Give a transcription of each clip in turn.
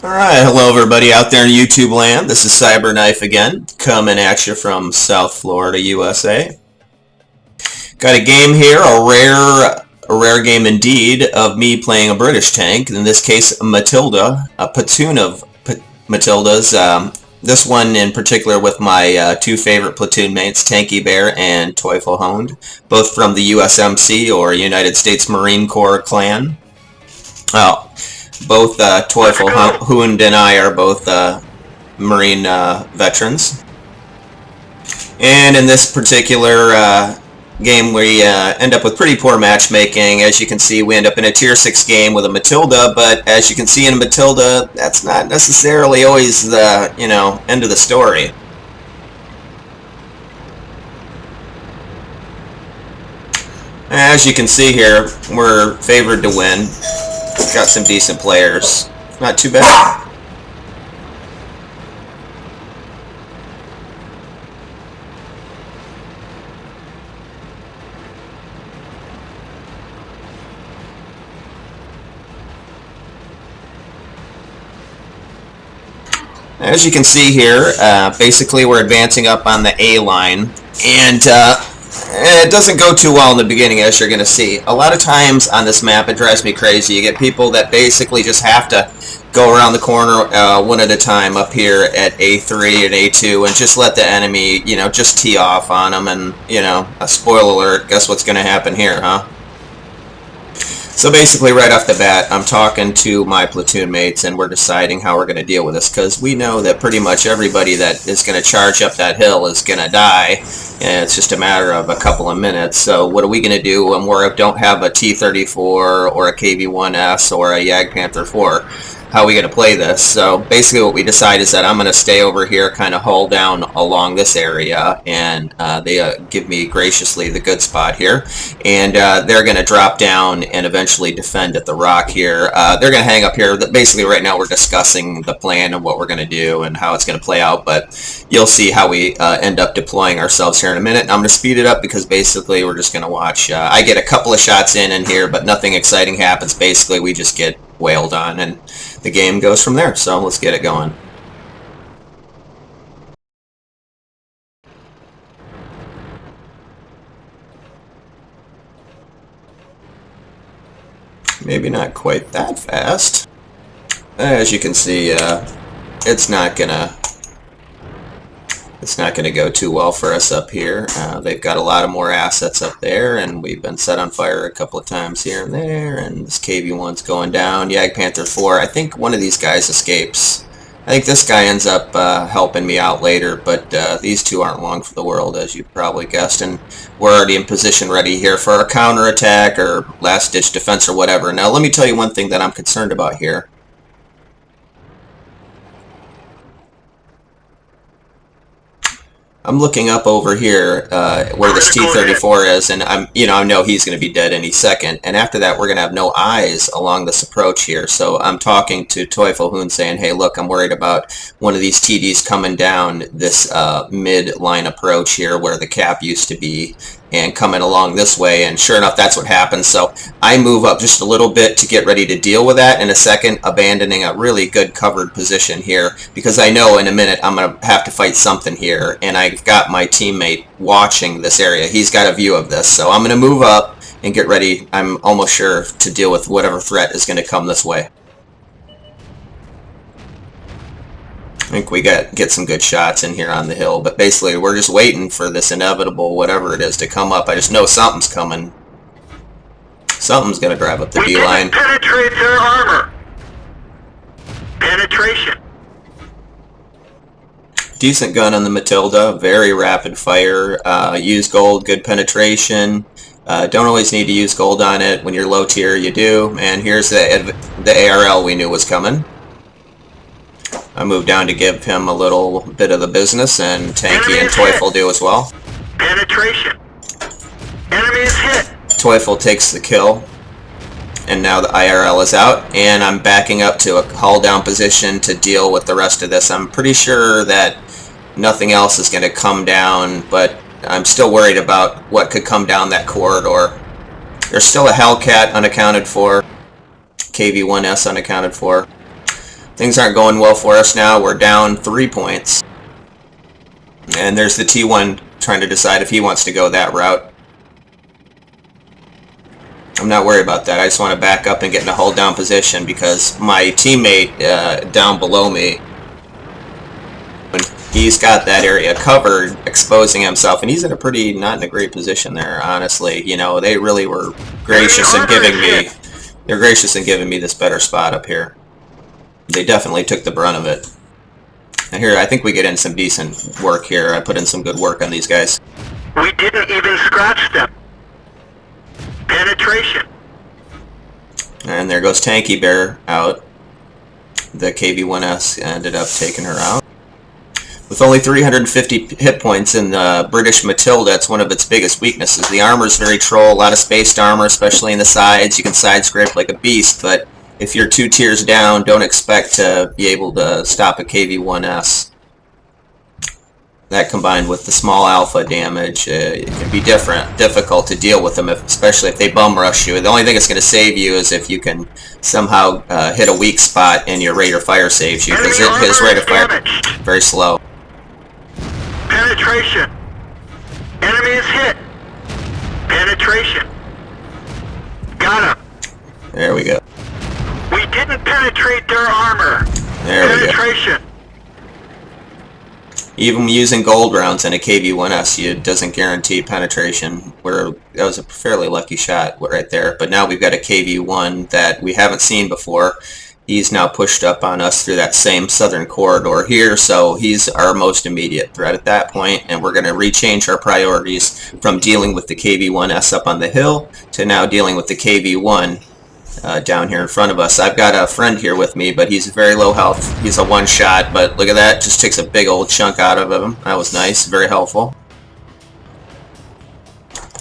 Alright, hello everybody out there in YouTube land. This is CyberKnife again, coming at you from South Florida, USA. Got a game here, a rare game indeed, of me playing a British tank, in this case Matilda, a platoon of Matildas. This one in particular with my two favorite platoon mates, Tanky Bear and Teufel Hound, both from the USMC or United States Marine Corps clan. Oh. Both Teufel Hound and I are both Marine veterans. And in this particular game we end up with pretty poor matchmaking. As you can see, we end up in a tier 6 game with a Matilda, but as you can see in Matilda, that's not necessarily always the, end of the story. As you can see here, we're favored to win. Got some decent players. Not too bad. As you can see here, basically we're advancing up on the A line, and it doesn't go too well in the beginning, as you're going to see. A lot of times on this map, it drives me crazy. You get people that basically just have to go around the corner one at a time up here at A3 and A2 and just let the enemy, just tee off on them. And, a spoiler alert, guess what's going to happen here, huh? So basically, right off the bat, I'm talking to my platoon mates, and we're deciding how we're going to deal with this, because we know that pretty much everybody that is going to charge up that hill is going to die, and it's just a matter of a couple of minutes. So what are we going to do when we don't have a T-34 or a KV-1S or a Jagdpanther 4? How are we going to play this? So basically what we decide is that I'm going to stay over here, kind of hull down along this area, and they give me graciously the good spot here, and they're going to drop down and eventually defend at the rock here. They're going to hang up here. Basically right now we're discussing the plan and what we're going to do and how it's going to play out, but you'll see how we end up deploying ourselves here in a minute. And I'm going to speed it up because basically we're just going to watch. I get a couple of shots in here, but nothing exciting happens. Basically we just get wailed on, and the game goes from there. So let's get it going. Maybe not quite that fast. As you can see, it's not gonna go too well for us up here. They've got a lot of more assets up there, and we've been set on fire a couple of times here and there, and this KV-1's going down. Jagdpanther 4, I think one of these guys escapes. I think this guy ends up helping me out later, but these two aren't long for the world, as you probably guessed, and we're already in position ready here for a counterattack or last-ditch defense or whatever. Now, let me tell you one thing that I'm concerned about here. I'm looking up over here where this T-34 is, and I know he's going to be dead any second. And after that, we're going to have no eyes along this approach here. So I'm talking to Teufel Hound saying, hey, look, I'm worried about one of these TDs coming down this mid-line approach here where the cap used to be, and coming along this way, and sure enough, that's what happens. So I move up just a little bit to get ready to deal with that in a second, abandoning a really good covered position here, because I know in a minute I'm going to have to fight something here, and I've got my teammate watching this area. He's got a view of this, so I'm going to move up and get ready, I'm almost sure, to deal with whatever threat is going to come this way. I think we get some good shots in here on the hill, but basically we're just waiting for this inevitable whatever it is to come up. I just know something's coming. Something's going to drive up the B-line. Penetrate their armor. Penetration. Decent gun on the Matilda, very rapid fire. Use gold, good penetration. Don't always need to use gold on it. When you're low tier, you do. And here's the ARL we knew was coming. I moved down to give him a little bit of the business, and Tanky and Teufel do as well. Penetration. Enemy is hit. Teufel takes the kill, and now the IRL is out, and I'm backing up to a hull down position to deal with the rest of this. I'm pretty sure that nothing else is going to come down, but I'm still worried about what could come down that corridor. There's still a Hellcat unaccounted for, KV-1S unaccounted for. Things aren't going well for us now. We're down 3 points. And there's the T1 trying to decide if he wants to go that route. I'm not worried about that. I just want to back up and get in a hold down position because my teammate down below me, he's got that area covered, exposing himself, and he's in a pretty not in a great position there, honestly. You know, they really were gracious in giving me, they're gracious in giving me this better spot up here. They definitely took the brunt of it. And here, I think we get in some decent work here. I put in some good work on these guys. We didn't even scratch them. Penetration. And there goes Tanky Bear out. The KV-1S ended up taking her out. With only 350 hit points in the British Matilda, it's one of its biggest weaknesses. The armor's very troll, a lot of spaced armor, especially in the sides. You can side scrape like a beast, but if you're 2 tiers down, don't expect to be able to stop a KV-1S. That combined with the small alpha damage, it can be difficult to deal with them, especially if they bum rush you. The only thing that's going to save you is if you can somehow hit a weak spot and your rate of fire saves you, because his rate of fire is very slow. Penetration. Enemy is hit. Penetration. Got him. There we go. We didn't penetrate their armor. There we go. Penetration. Even using gold rounds in a KV-1S, it doesn't guarantee penetration. That was a fairly lucky shot right there. But now we've got a KV-1 that we haven't seen before. He's now pushed up on us through that same southern corridor here, so he's our most immediate threat at that point, and we're going to rechange our priorities from dealing with the KV-1S up on the hill to now dealing with the KV-1 down here in front of us. I've got a friend here with me, but he's very low health. He's a one-shot, but look at that. Just takes a big old chunk out of him. That was nice. Very helpful.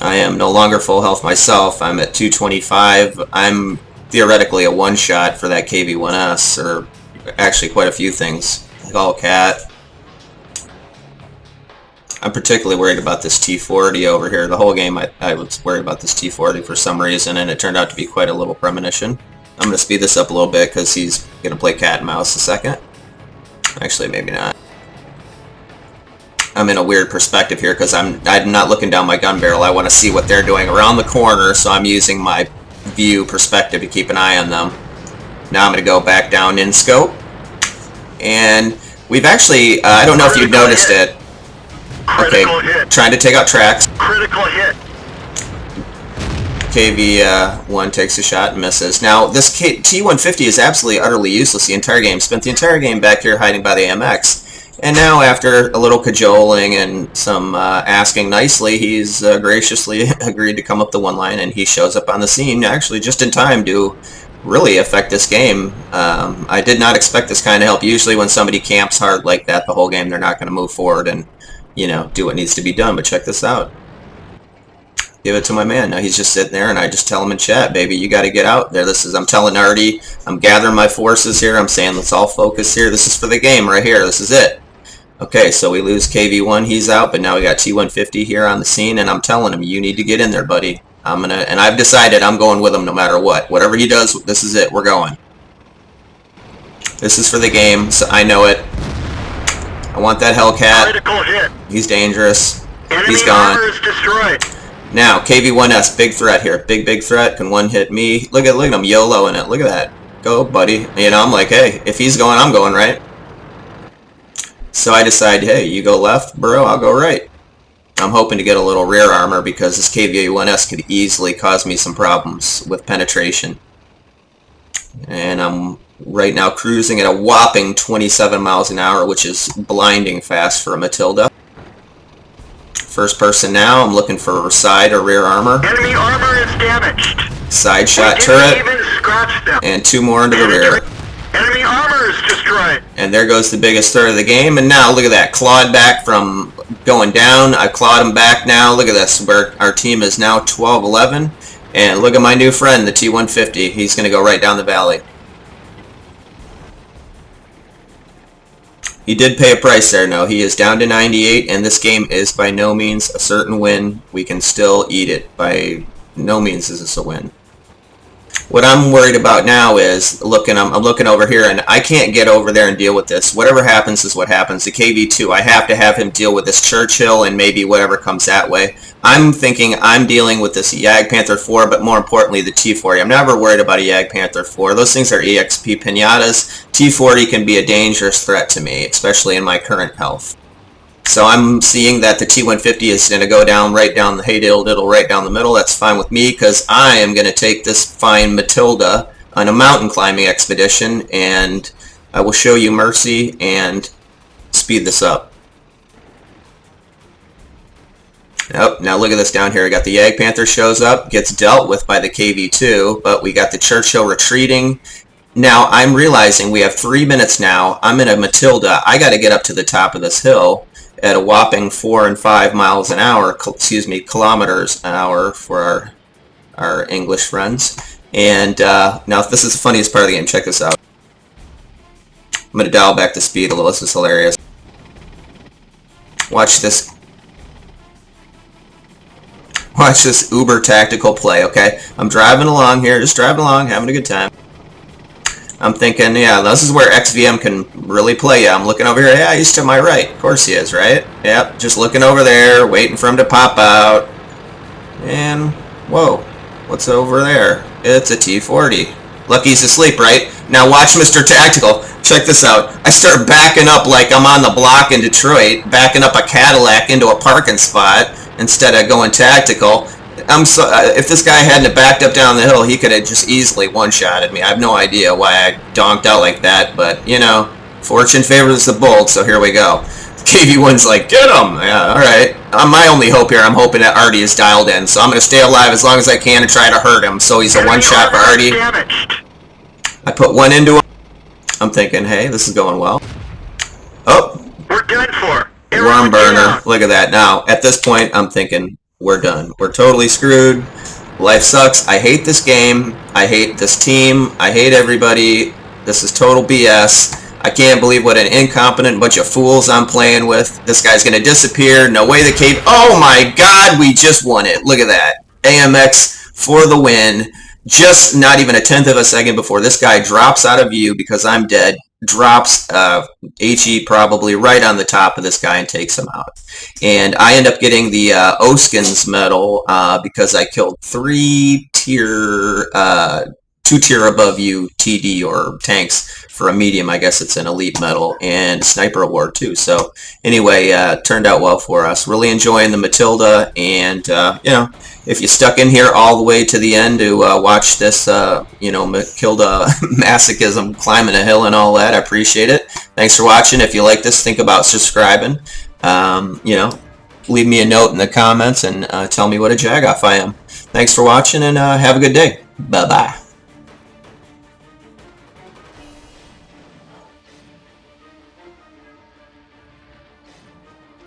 I am no longer full health myself. I'm at 225. I'm theoretically a one-shot for that KV-1S, or actually quite a few things. Like all cat. I'm particularly worried about this T40 over here. The whole game I was worried about this T40 for some reason, and it turned out to be quite a little premonition. I'm going to speed this up a little bit because he's going to play cat and mouse a second. Actually, maybe not. I'm in a weird perspective here because I'm not looking down my gun barrel. I want to see what they're doing around the corner, so I'm using my view perspective to keep an eye on them. Now I'm going to go back down in scope. And we've actually, I don't know if you've noticed it. Okay, trying to take out tracks. Critical hit. KV-1 takes a shot and misses. Now, this T-150 is absolutely utterly useless the entire game. Spent the entire game back here hiding by the MX. And now, after a little cajoling and some asking nicely, he's graciously agreed to come up the one line, and he shows up on the scene, actually just in time to really affect this game. I did not expect this kind of help. Usually when somebody camps hard like that the whole game, they're not going to move forward and, you know, do what needs to be done. But check this out. Give it to my man. Now he's just sitting there, and I just tell him in chat, baby, you got to get out there. I'm telling Artie, I'm gathering my forces here. I'm saying, let's all focus here. This is for the game right here. This is it. Okay, so we lose KV-1. He's out, but now we got T-150 here on the scene, and I'm telling him, you need to get in there, buddy. And I've decided I'm going with him no matter what. Whatever he does, this is it. We're going. This is for the game, so I know it. I want that Hellcat. Critical hit. He's dangerous. Enemy He's gone. armor is destroyed. Now, KV-1S, big threat here. Big threat. Can one hit me? Look at him YOLO in it. Look at that. Go, buddy. You know, I'm like, hey, if he's going, I'm going right. So I decide, hey, you go left, bro, I'll go right. I'm hoping to get a little rear armor because this KV-1S could easily cause me some problems with penetration. And I'm right now cruising at a whopping 27 miles an hour, which is blinding fast for a Matilda. First person now, I'm looking for side or rear armor. Enemy armor is damaged. Side shot We turret. didn't even scratch them. And 2 more into the rear. Enemy armor is destroyed. And there goes the biggest threat of the game. And now, look at that. Clawed back from going down. I clawed him back now. Look at this. Our team is now 12-11. And look at my new friend, the T-150. He's going to go right down the valley. He did pay a price there, no. He is down to 98, and this game is by no means a certain win. We can still eat it. By no means is this a win. What I'm worried about now is I'm looking over here, and I can't get over there and deal with this. Whatever happens is what happens. The KV2, I have to have him deal with this Churchill and maybe whatever comes that way. I'm thinking I'm dealing with this Jagdpanther 4, but more importantly, the T40. I'm never worried about a Jagdpanther 4. Those things are EXP pinatas. T40 can be a dangerous threat to me, especially in my current health. So I'm seeing that the T150 is going to go down right down the diddle right down the middle. That's fine with me because I am going to take this fine Matilda on a mountain climbing expedition, and I will show you mercy and speed this up. Oh, now look at this down here. We got the Jagdpanther shows up, gets dealt with by the KV2, but we got the Churchill retreating. Now I'm realizing we have 3 minutes now. I'm in a Matilda. I got to get up to the top of this hill at a whopping 4 and 5 miles an hour, kilometers an hour for our English friends. And now this is the funniest part of the game. Check this out. I'm going to dial back the speed a little. This is hilarious. Watch this. Watch this uber tactical play, okay? I'm driving along here, just driving along, having a good time. I'm thinking, yeah, this is where XVM can really play you. I'm looking over here. Yeah, he's to my right. Of course he is, right? Yep, just looking over there, waiting for him to pop out. And, whoa, what's over there? It's a T40. Lucky he's asleep, right? Now watch Mr. Tactical. Check this out. I start backing up like I'm on the block in Detroit, backing up a Cadillac into a parking spot instead of going tactical. If this guy hadn't backed up down the hill, he could have just easily one-shotted me. I have no idea why I donked out like that, but, you know, fortune favors the bold, so here we go. KV1's like, get him! Yeah, alright. My only hope here, I'm hoping that Artie is dialed in, so I'm going to stay alive as long as I can and try to hurt him, so he's a one-shot for Artie. I put one into him. I'm thinking, hey, this is going well. Oh! We're done for. Worm burner. Look at that. Now, at this point, I'm thinking, we're done. We're totally screwed. Life sucks. I hate this game. I hate this team. I hate everybody. This is total BS. I can't believe what an incompetent bunch of fools I'm playing with. This guy's going to disappear. No way the cave... Oh my god, we just won it. Look at that. AMX for the win. Just not even a tenth of a second before this guy drops out of view because I'm dead. Drops HE probably right on the top of this guy and takes him out. And I end up getting the Oskins medal because I killed 2 tier above you TD or tanks for a medium. I guess it's an elite medal and sniper award too. So anyway, turned out well for us. Really enjoying the Matilda, and you know, if you stuck in here all the way to the end to watch this, you know, Matilda masochism climbing a hill and all that, I appreciate it. Thanks for watching. If you like this, think about subscribing. You know, leave me a note in the comments and tell me what a jagoff I am. Thanks for watching, and have a good day. Bye-bye.